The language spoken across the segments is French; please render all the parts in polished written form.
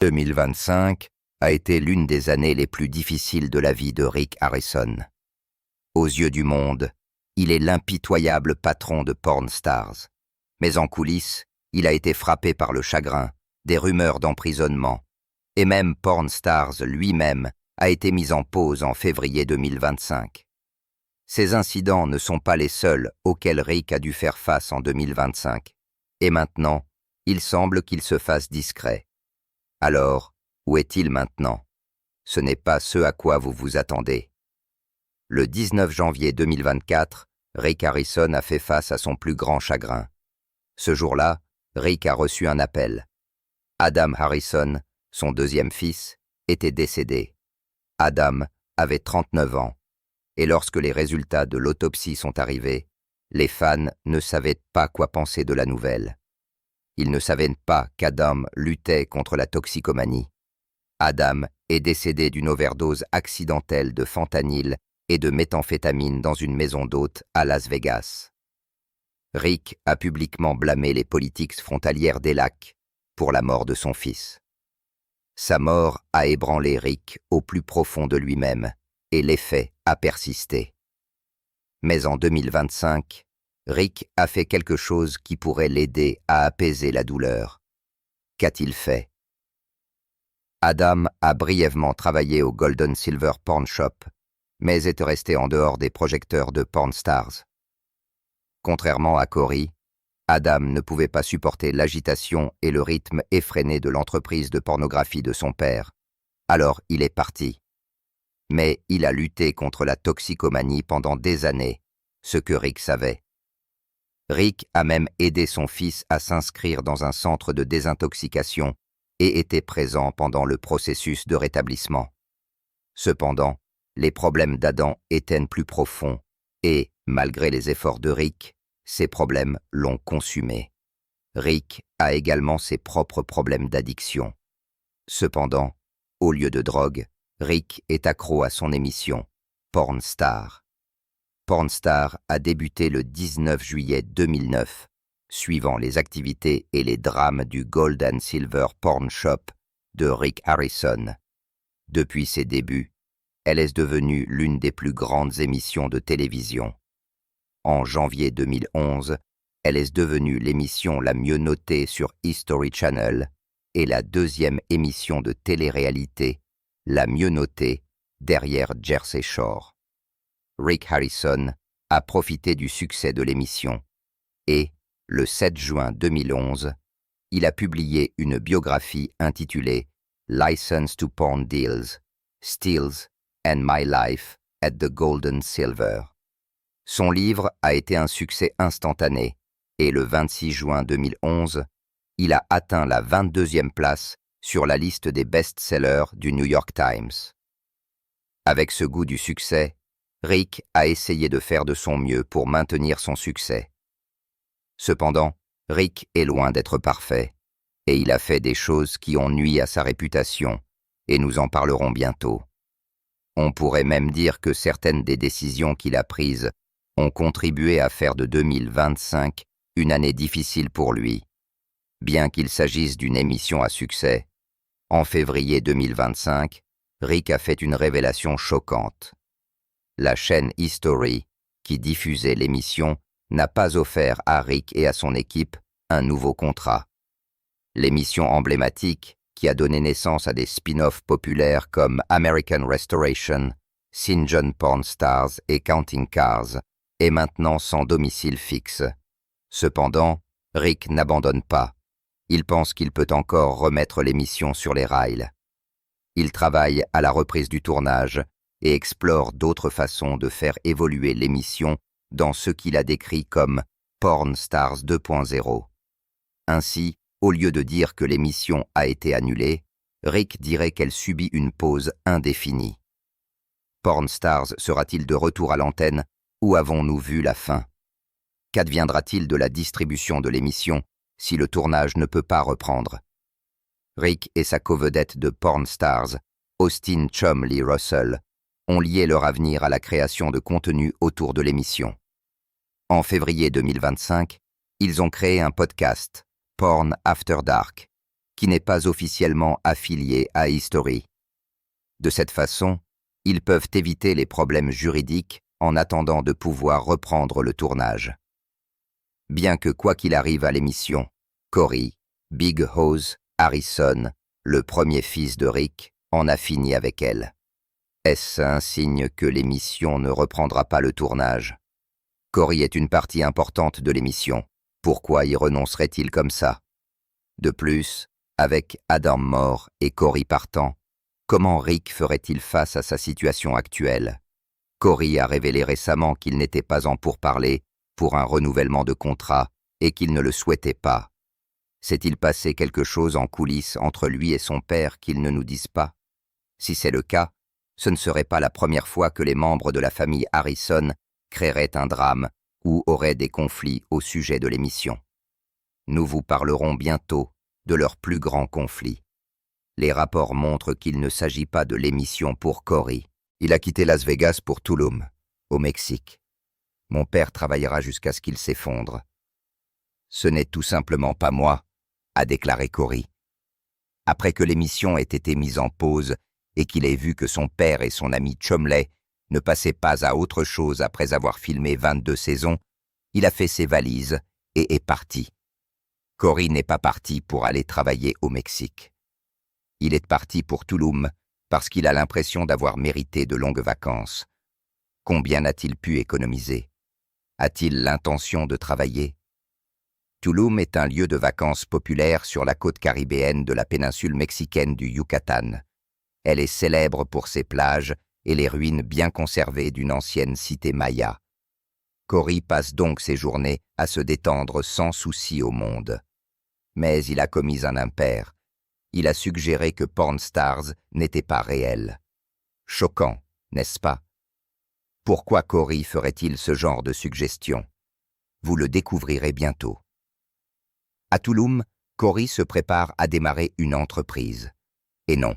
2025 a été l'une des années les plus difficiles de la vie de Rick Harrison. Aux yeux du monde, il est l'impitoyable patron de Porn Stars. Mais en coulisses, il a été frappé par le chagrin, des rumeurs d'emprisonnement, et même Porn Stars lui-même a été mis en pause en février 2025. Ces incidents ne sont pas les seuls auxquels Rick a dû faire face en 2025. Et maintenant, il semble qu'il se fasse discret. Alors, où est-il maintenant? Ce n'est pas ce à quoi vous vous attendez. Le 19 janvier 2024, Rick Harrison a fait face à son plus grand chagrin. Ce jour-là, Rick a reçu un appel. Adam Harrison, son deuxième fils, était décédé. Adam avait 39 ans, et lorsque les résultats de l'autopsie sont arrivés, les fans ne savaient pas quoi penser de la nouvelle. Ils ne savaient pas qu'Adam luttait contre la toxicomanie. Adam est décédé d'une overdose accidentelle de fentanyl et de méthamphétamine dans une maison d'hôtes à Las Vegas. Rick a publiquement blâmé les politiques frontalières des lacs pour la mort de son fils. Sa mort a ébranlé Rick au plus profond de lui-même et l'effet a persisté. Mais en 2025, Rick a fait quelque chose qui pourrait l'aider à apaiser la douleur. Qu'a-t-il fait? Adam a brièvement travaillé au Golden Silver Porn Shop, mais est resté en dehors des projecteurs de Porn Stars. Contrairement à Corey, Adam ne pouvait pas supporter l'agitation et le rythme effréné de l'entreprise de pornographie de son père. Alors il est parti. Mais il a lutté contre la toxicomanie pendant des années, ce que Rick savait. Rick a même aidé son fils à s'inscrire dans un centre de désintoxication et était présent pendant le processus de rétablissement. Cependant, les problèmes d'Adam étaient plus profonds et, malgré les efforts de Rick, ces problèmes l'ont consumé. Rick a également ses propres problèmes d'addiction. Cependant, au lieu de drogue, Rick est accro à son émission, Porn Star. Porn Star a débuté le 19 juillet 2009, suivant les activités et les drames du Gold and Silver Porn Shop de Rick Harrison. Depuis ses débuts, elle est devenue l'une des plus grandes émissions de télévision. En janvier 2011, elle est devenue l'émission la mieux notée sur History Channel et la deuxième émission de télé-réalité la mieux notée derrière Jersey Shore. Rick Harrison a profité du succès de l'émission et, le 7 juin 2011, il a publié une biographie intitulée License to Porn Deals, Stills and My Life at the Golden Silver. Son livre a été un succès instantané et le 26 juin 2011, il a atteint la 22e place sur la liste des best-sellers du New York Times. Avec ce goût du succès, Rick a essayé de faire de son mieux pour maintenir son succès. Cependant, Rick est loin d'être parfait, et il a fait des choses qui ont nui à sa réputation, et nous en parlerons bientôt. On pourrait même dire que certaines des décisions qu'il a prises ont contribué à faire de 2025 une année difficile pour lui. Bien qu'il s'agisse d'une émission à succès, en février 2025, Rick a fait une révélation choquante. La chaîne History, qui diffusait l'émission, n'a pas offert à Rick et à son équipe un nouveau contrat. L'émission emblématique, qui a donné naissance à des spin-offs populaires comme American Restoration, St. John Porn Stars et Counting Cars, est maintenant sans domicile fixe. Cependant, Rick n'abandonne pas. Il pense qu'il peut encore remettre l'émission sur les rails. Il travaille à la reprise du tournage et explore d'autres façons de faire évoluer l'émission dans ce qu'il a décrit comme Porn Stars 2.0. Ainsi, au lieu de dire que l'émission a été annulée, Rick dirait qu'elle subit une pause indéfinie. Porn Stars sera-t-il de retour à l'antenne ou avons-nous vu la fin? Qu'adviendra-t-il de la distribution de l'émission si le tournage ne peut pas reprendre? Rick et sa co-vedette de Porn Stars, Austin Chumley Russell, ont lié leur avenir à la création de contenu autour de l'émission. En février 2025, ils ont créé un podcast, Porn After Dark, qui n'est pas officiellement affilié à History. De cette façon, ils peuvent éviter les problèmes juridiques en attendant de pouvoir reprendre le tournage. Bien que quoi qu'il arrive à l'émission, Corey, Big Hose, Harrison, le premier fils de Rick, en a fini avec elle. Est-ce un signe que l'émission ne reprendra pas le tournage? Corey est une partie importante de l'émission. Pourquoi y renoncerait-il comme ça? De plus, avec Adam mort et Corey partant, comment Rick ferait-il face à sa situation actuelle? Corey a révélé récemment qu'il n'était pas en pourparlers pour un renouvellement de contrat et qu'il ne le souhaitait pas. S'est-il passé quelque chose en coulisses entre lui et son père qu'il ne nous dise pas? Si c'est le cas, ce ne serait pas la première fois que les membres de la famille Harrison créeraient un drame ou auraient des conflits au sujet de l'émission. Nous vous parlerons bientôt de leur plus grand conflit. Les rapports montrent qu'il ne s'agit pas de l'émission pour Corey. Il a quitté Las Vegas pour Tulum, au Mexique. Mon père travaillera jusqu'à ce qu'il s'effondre. Ce n'est tout simplement pas moi, a déclaré Corey. Après que l'émission ait été mise en pause et qu'il ait vu que son père et son ami Chumley ne passaient pas à autre chose après avoir filmé 22 saisons, il a fait ses valises et est parti. Corey n'est pas parti pour aller travailler au Mexique. Il est parti pour Tulum parce qu'il a l'impression d'avoir mérité de longues vacances. Combien a-t-il pu économiser? A-t-il l'intention de travailler? Tulum est un lieu de vacances populaire sur la côte caribéenne de la péninsule mexicaine du Yucatan. Elle est célèbre pour ses plages et les ruines bien conservées d'une ancienne cité maya. Corey passe donc ses journées à se détendre sans souci au monde. Mais il a commis un impair. Il a suggéré que Porn Stars n'était pas réel. Choquant, n'est-ce pas? Pourquoi Corey ferait-il ce genre de suggestion? Vous le découvrirez bientôt. À Tulum, Corey se prépare à démarrer une entreprise. Et non,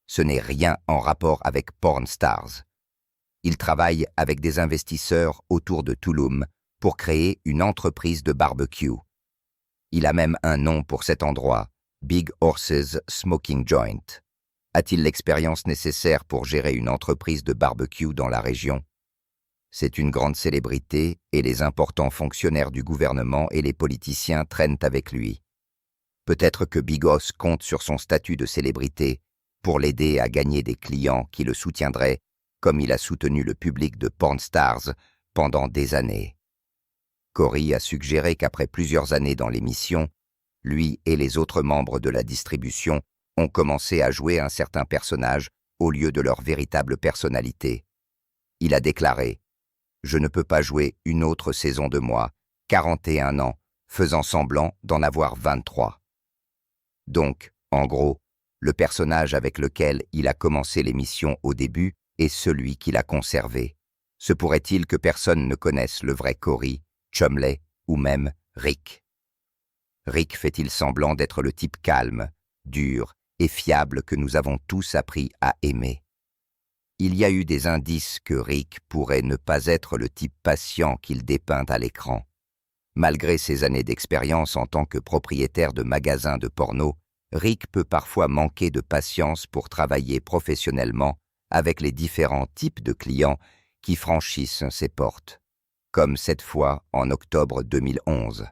ce n'est rien en rapport avec Porn Stars. Il travaille avec des investisseurs autour de Tulum pour créer une entreprise de barbecue. Il a même un nom pour cet endroit, Big Horse's Smoking Joint. A-t-il l'expérience nécessaire pour gérer une entreprise de barbecue dans la région? C'est une grande célébrité et les importants fonctionnaires du gouvernement et les politiciens traînent avec lui. Peut-être que Big Hoss compte sur son statut de célébrité pour l'aider à gagner des clients qui le soutiendraient comme il a soutenu le public de Porn Stars pendant des années. Corey a suggéré qu'après plusieurs années dans l'émission, lui et les autres membres de la distribution ont commencé à jouer un certain personnage au lieu de leur véritable personnalité. Il a déclaré « Je ne peux pas jouer une autre saison de moi, 41 ans, faisant semblant d'en avoir 23. » Donc, en gros, le personnage avec lequel il a commencé l'émission au début est celui qu'il a conservé. Se pourrait-il que personne ne connaisse le vrai Corey, Chumley ou même Rick? Rick fait-il semblant d'être le type calme, dur et fiable que nous avons tous appris à aimer? Il y a eu des indices que Rick pourrait ne pas être le type patient qu'il dépeint à l'écran. Malgré ses années d'expérience en tant que propriétaire de magasins de porno, Rick peut parfois manquer de patience pour travailler professionnellement avec les différents types de clients qui franchissent ses portes, comme cette fois en octobre 2011.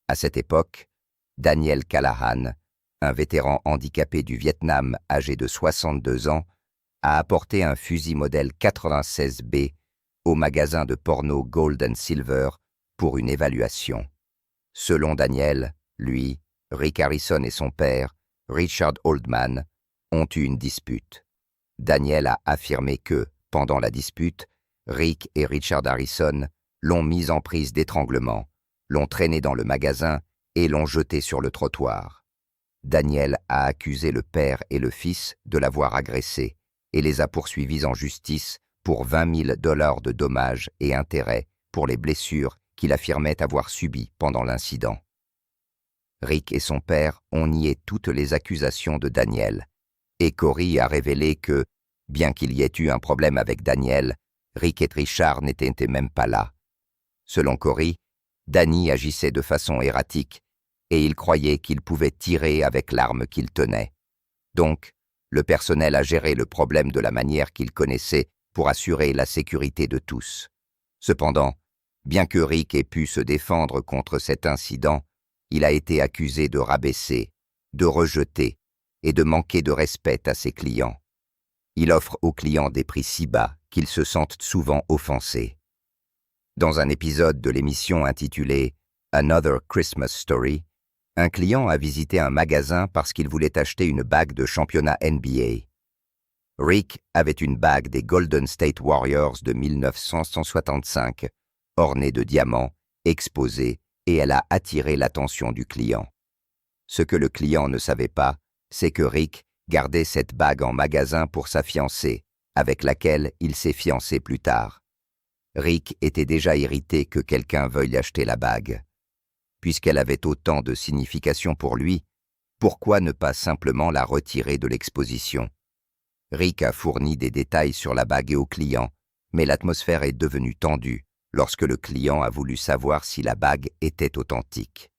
À cette époque, Daniel Callahan, un vétéran handicapé du Vietnam âgé de 62 ans, a apporté un fusil modèle 96B au magasin de porno Gold & Silver pour une évaluation. Selon Daniel, lui, Rick Harrison et son père, Richard Oldman, ont eu une dispute. Daniel a affirmé que, pendant la dispute, Rick et Richard Harrison l'ont mis en prise d'étranglement, l'ont traîné dans le magasin et l'ont jeté sur le trottoir. Daniel a accusé le père et le fils de l'avoir agressé et les a poursuivis en justice pour 20 000 $ de dommages et intérêts pour les blessures qu'il affirmait avoir subies pendant l'incident. Rick et son père ont nié toutes les accusations de Daniel, et Corey a révélé que, bien qu'il y ait eu un problème avec Daniel, Rick et Richard n'étaient même pas là. Selon Corey, Danny agissait de façon erratique et il croyait qu'il pouvait tirer avec l'arme qu'il tenait. Donc, le personnel a géré le problème de la manière qu'il connaissait pour assurer la sécurité de tous. Cependant, bien que Rick ait pu se défendre contre cet incident, il a été accusé de rabaisser, de rejeter et de manquer de respect à ses clients. Il offre aux clients des prix si bas qu'ils se sentent souvent offensés. Dans un épisode de l'émission intitulée « Another Christmas Story », un client a visité un magasin parce qu'il voulait acheter une bague de championnat NBA. Rick avait une bague des Golden State Warriors de 1965, ornée de diamants, exposée, et elle a attiré l'attention du client. Ce que le client ne savait pas, c'est que Rick gardait cette bague en magasin pour sa fiancée, avec laquelle il s'est fiancé plus tard. Rick était déjà irrité que quelqu'un veuille acheter la bague. Puisqu'elle avait autant de signification pour lui, pourquoi ne pas simplement la retirer de l'exposition? Rick a fourni des détails sur la bague au client, mais l'atmosphère est devenue tendue lorsque le client a voulu savoir si la bague était authentique.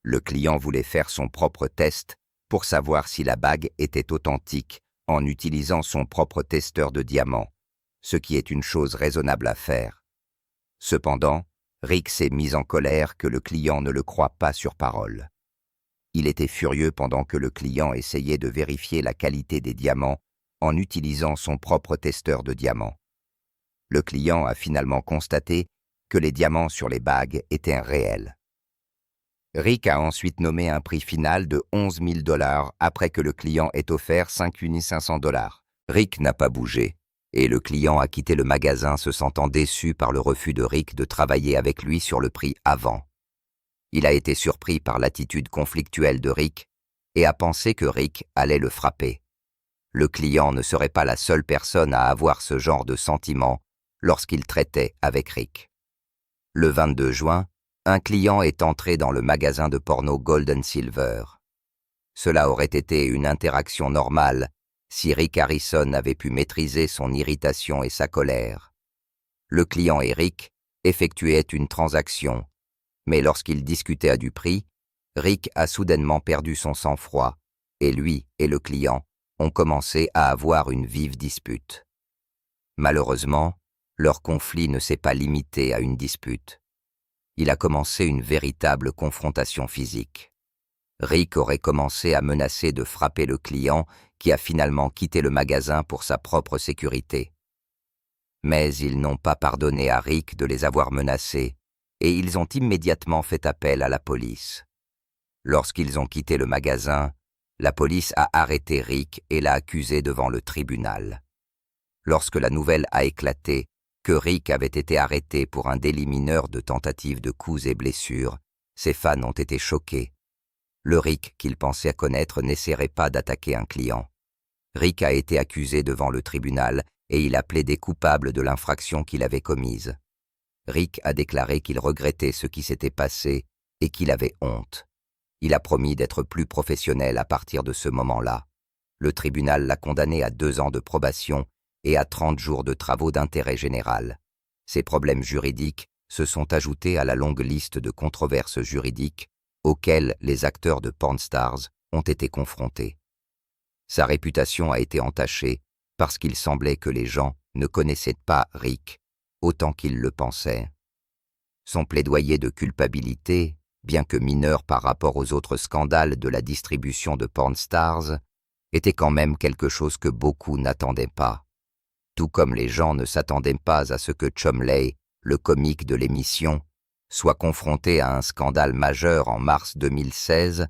Le client voulait faire son propre test pour savoir si la bague était authentique en utilisant son propre testeur de diamants, ce qui est une chose raisonnable à faire. Cependant, Rick s'est mis en colère que le client ne le croit pas sur parole. Il était furieux pendant que le client essayait de vérifier la qualité des diamants en utilisant son propre testeur de diamants. Le client a finalement constaté que les diamants sur les bagues étaient réels. Rick a ensuite nommé un prix final de 11 000 $ après que le client ait offert 5 500 $. Rick n'a pas bougé, et le client a quitté le magasin se sentant déçu par le refus de Rick de travailler avec lui sur le prix avant. Il a été surpris par l'attitude conflictuelle de Rick et a pensé que Rick allait le frapper. Le client ne serait pas la seule personne à avoir ce genre de sentiment lorsqu'il traitait avec Rick. Le 22 juin, un client est entré dans le magasin de porno Gold & Silver. Cela aurait été une interaction normale si Rick Harrison avait pu maîtriser son irritation et sa colère. Le client et Rick effectuaient une transaction, mais lorsqu'ils discutaient du prix, Rick a soudainement perdu son sang-froid, et lui et le client ont commencé à avoir une vive dispute. Malheureusement, leur conflit ne s'est pas limité à une dispute. Il a commencé une véritable confrontation physique. Rick aurait commencé à menacer de frapper le client qui a finalement quitté le magasin pour sa propre sécurité. Mais ils n'ont pas pardonné à Rick de les avoir menacés et ils ont immédiatement fait appel à la police. Lorsqu'ils ont quitté le magasin, la police a arrêté Rick et l'a accusé devant le tribunal. Lorsque la nouvelle a éclaté que Rick avait été arrêté pour un délit mineur de tentative de coups et blessures, ses fans ont été choqués. Le Rick qu'il pensait connaître n'essaierait pas d'attaquer un client. Rick a été accusé devant le tribunal et il a plaidé coupable de l'infraction qu'il avait commise. Rick a déclaré qu'il regrettait ce qui s'était passé et qu'il avait honte. Il a promis d'être plus professionnel à partir de ce moment-là. Le tribunal l'a condamné à 2 ans de probation et à 30 jours de travaux d'intérêt général. Ces problèmes juridiques se sont ajoutés à la longue liste de controverses juridiques auxquelles les acteurs de Porn Stars ont été confrontés. Sa réputation a été entachée parce qu'il semblait que les gens ne connaissaient pas Rick autant qu'ils le pensaient. Son plaidoyer de culpabilité, bien que mineur par rapport aux autres scandales de la distribution de Porn Stars, était quand même quelque chose que beaucoup n'attendaient pas. Tout comme les gens ne s'attendaient pas à ce que Chumley, le comique de l'émission, soit confronté à un scandale majeur en mars 2016,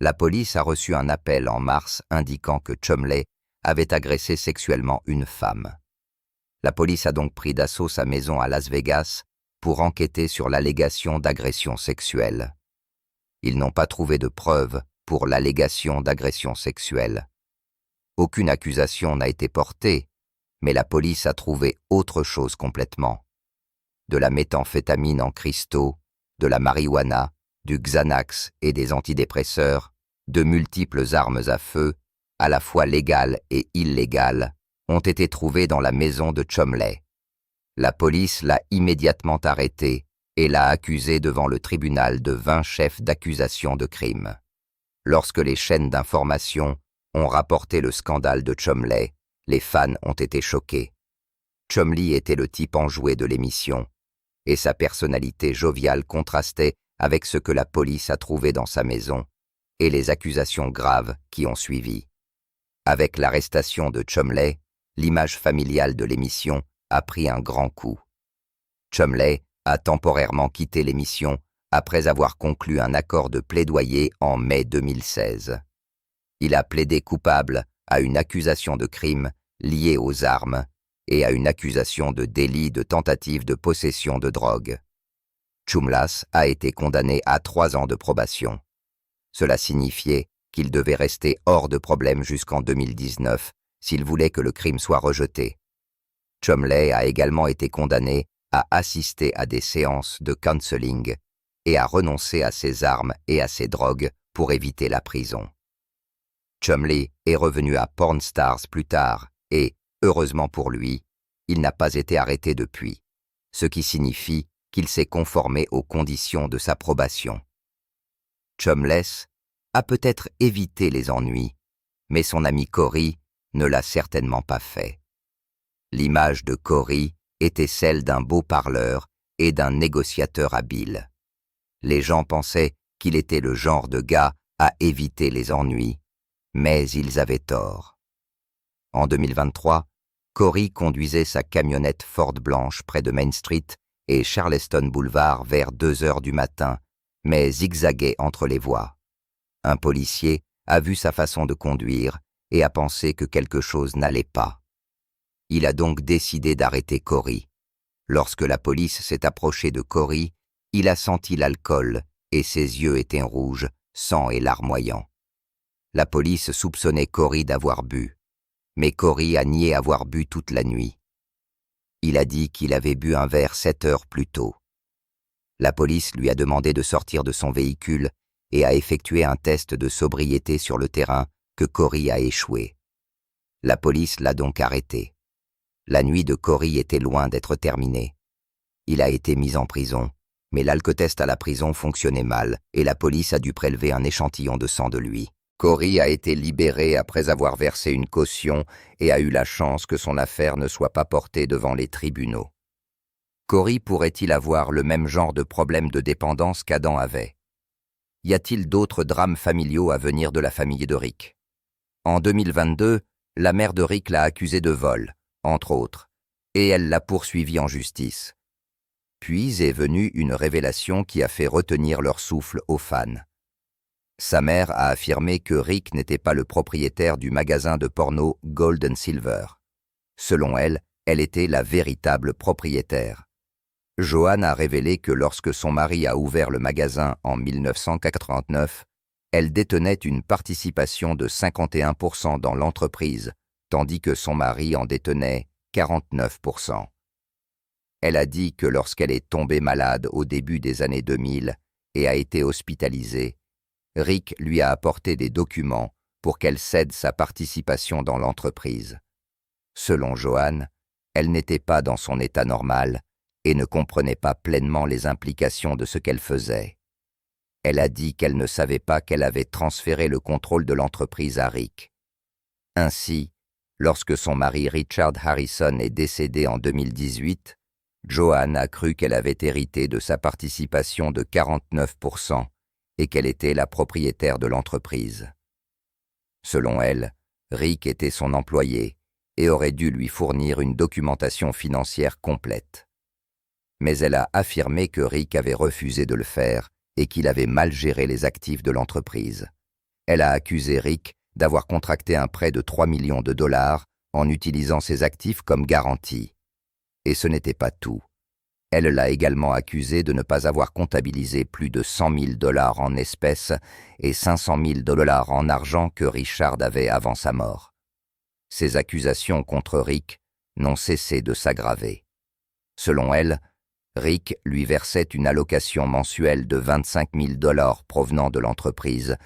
la police a reçu un appel en mars indiquant que Chumley avait agressé sexuellement une femme. La police a donc pris d'assaut sa maison à Las Vegas pour enquêter sur l'allégation d'agression sexuelle. Ils n'ont pas trouvé de preuves pour l'allégation d'agression sexuelle. Aucune accusation n'a été portée, mais la police a trouvé autre chose complètement. De la méthamphétamine en cristaux, de la marijuana, du Xanax et des antidépresseurs, de multiples armes à feu, à la fois légales et illégales, ont été trouvées dans la maison de Chumley. La police l'a immédiatement arrêté et l'a accusé devant le tribunal de 20 chefs d'accusation de crime. Lorsque les chaînes d'information ont rapporté le scandale de Chumley, les fans ont été choqués. Chumley était le type enjoué de l'émission, et sa personnalité joviale contrastait avec ce que la police a trouvé dans sa maison et les accusations graves qui ont suivi. Avec l'arrestation de Chumley, l'image familiale de l'émission a pris un grand coup. Chumley a temporairement quitté l'émission après avoir conclu un accord de plaidoyer en mai 2016. Il a plaidé coupable à une accusation de crime liée aux armes et à une accusation de délit de tentative de possession de drogue. Chumlas a été condamné à 3 ans de probation. Cela signifiait qu'il devait rester hors de problème jusqu'en 2019 s'il voulait que le crime soit rejeté. Chumley a également été condamné à assister à des séances de counseling et à renoncer à ses armes et à ses drogues pour éviter la prison. Chumley est revenu à Porn Stars plus tard et, heureusement pour lui, il n'a pas été arrêté depuis, ce qui signifie qu'il s'est conformé aux conditions de sa probation. Chumless a peut-être évité les ennuis, mais son ami Corey ne l'a certainement pas fait. L'image de Corey était celle d'un beau parleur et d'un négociateur habile. Les gens pensaient qu'il était le genre de gars à éviter les ennuis, mais ils avaient tort. En 2023, Corey conduisait sa camionnette Ford blanche près de Main Street et Charleston Boulevard vers 2 heures du matin, mais zigzaguait entre les voies. Un policier a vu sa façon de conduire et a pensé que quelque chose n'allait pas. Il a donc décidé d'arrêter Corey. Lorsque la police s'est approchée de Corey, il a senti l'alcool et ses yeux étaient rouges, sang et larmoyants. La police soupçonnait Corey d'avoir bu, mais Corey a nié avoir bu toute la nuit. Il a dit qu'il avait bu un verre 7 heures plus tôt. La police lui a demandé de sortir de son véhicule et a effectué un test de sobriété sur le terrain que Corey a échoué. La police l'a donc arrêté. La nuit de Corey était loin d'être terminée. Il a été mis en prison, mais l'alcotest à la prison fonctionnait mal et la police a dû prélever un échantillon de sang de lui. Corey a été libéré après avoir versé une caution et a eu la chance que son affaire ne soit pas portée devant les tribunaux. Corey pourrait-il avoir le même genre de problème de dépendance qu'Adam avait? Y a-t-il d'autres drames familiaux à venir de la famille de Rick? En 2022, la mère de Rick l'a accusé de vol, entre autres, et elle l'a poursuivi en justice. Puis est venue une révélation qui a fait retenir leur souffle aux fans. Sa mère a affirmé que Rick n'était pas le propriétaire du magasin de porno Gold & Silver. Selon elle, elle était la véritable propriétaire. Joanne a révélé que lorsque son mari a ouvert le magasin en 1989, elle détenait une participation de 51% dans l'entreprise, tandis que son mari en détenait 49%. Elle a dit que lorsqu'elle est tombée malade au début des années 2000 et a été hospitalisée, Rick lui a apporté des documents pour qu'elle cède sa participation dans l'entreprise. Selon Joanne, elle n'était pas dans son état normal et ne comprenait pas pleinement les implications de ce qu'elle faisait. Elle a dit qu'elle ne savait pas qu'elle avait transféré le contrôle de l'entreprise à Rick. Ainsi, lorsque son mari Richard Harrison est décédé en 2018, Joanne a cru qu'elle avait hérité de sa participation de 49% et qu'elle était la propriétaire de l'entreprise. Selon elle, Rick était son employé et aurait dû lui fournir une documentation financière complète. Mais elle a affirmé que Rick avait refusé de le faire et qu'il avait mal géré les actifs de l'entreprise. Elle a accusé Rick d'avoir contracté un prêt de 3 millions de dollars en utilisant ses actifs comme garantie. Et ce n'était pas tout. Elle l'a également accusé de ne pas avoir comptabilisé plus de 100 000 dollars en espèces et 500 000 dollars en argent que Richard avait avant sa mort. Ces accusations contre Rick n'ont cessé de s'aggraver. Selon elle, Rick lui versait une allocation mensuelle de 25 000 dollars provenant de l'entreprise,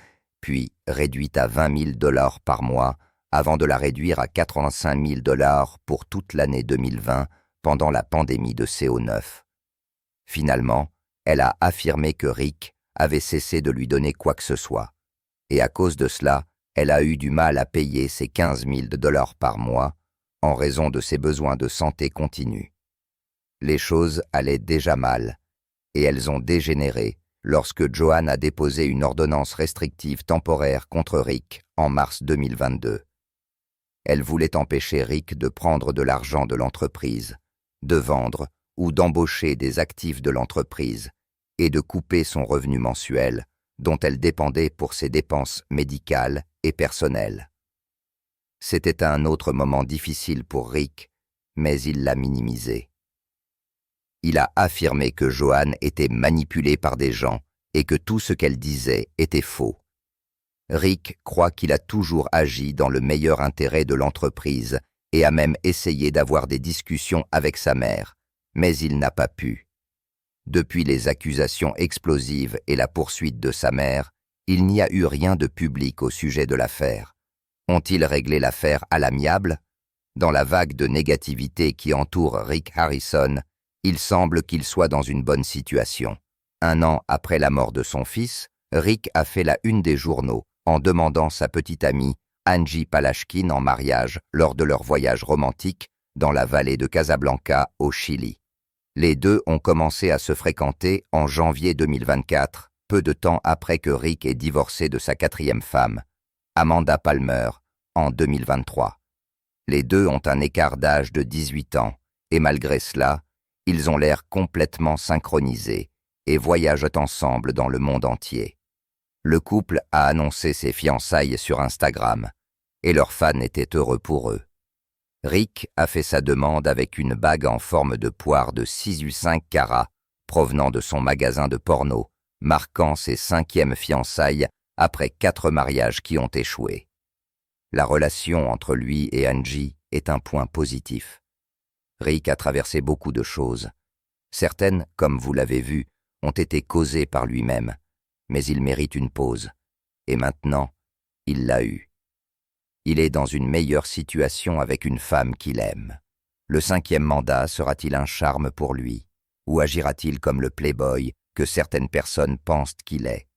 puis réduite à 20 000 dollars par mois, avant de la réduire à 85 000 dollars pour toute l'année 2020, pendant la pandémie de CO9. Finalement, elle a affirmé que Rick avait cessé de lui donner quoi que ce soit. Et à cause de cela, elle a eu du mal à payer ses 15 000 $ par mois en raison de ses besoins de santé continus. Les choses allaient déjà mal, et elles ont dégénéré lorsque Joanne a déposé une ordonnance restrictive temporaire contre Rick en mars 2022. Elle voulait empêcher Rick de prendre de l'argent de l'entreprise, de vendre ou d'embaucher des actifs de l'entreprise et de couper son revenu mensuel dont elle dépendait pour ses dépenses médicales et personnelles. C'était un autre moment difficile pour Rick, mais il l'a minimisé. Il a affirmé que Joanne était manipulée par des gens et que tout ce qu'elle disait était faux. Rick croit qu'il a toujours agi dans le meilleur intérêt de l'entreprise et a même essayé d'avoir des discussions avec sa mère, mais il n'a pas pu. Depuis les accusations explosives et la poursuite de sa mère, il n'y a eu rien de public au sujet de l'affaire. Ont-ils réglé l'affaire à l'amiable? Dans la vague de négativité qui entoure Rick Harrison, il semble qu'il soit dans une bonne situation. 1 an après la mort de son fils, Rick a fait la une des journaux en demandant sa petite amie Angie Palashkin en mariage lors de leur voyage romantique dans la vallée de Casablanca au Chili. Les deux ont commencé à se fréquenter en janvier 2024, peu de temps après que Rick ait divorcé de sa 4e femme, Amanda Palmer, en 2023. Les deux ont un écart d'âge de 18 ans, et malgré cela, ils ont l'air complètement synchronisés et voyagent ensemble dans le monde entier. Le couple a annoncé ses fiançailles sur Instagram, et leurs fans étaient heureux pour eux. Rick a fait sa demande avec une bague en forme de poire de 6,5 carats provenant de son magasin de porno, marquant ses 5e fiançailles après 4 mariages qui ont échoué. La relation entre lui et Angie est un point positif. Rick a traversé beaucoup de choses. Certaines, comme vous l'avez vu, ont été causées par lui-même, mais il mérite une pause. Et maintenant, il l'a eue. Il est dans une meilleure situation avec une femme qu'il aime. Le 5e mandat sera-t-il un charme pour lui, ou agira-t-il comme le playboy que certaines personnes pensent qu'il est?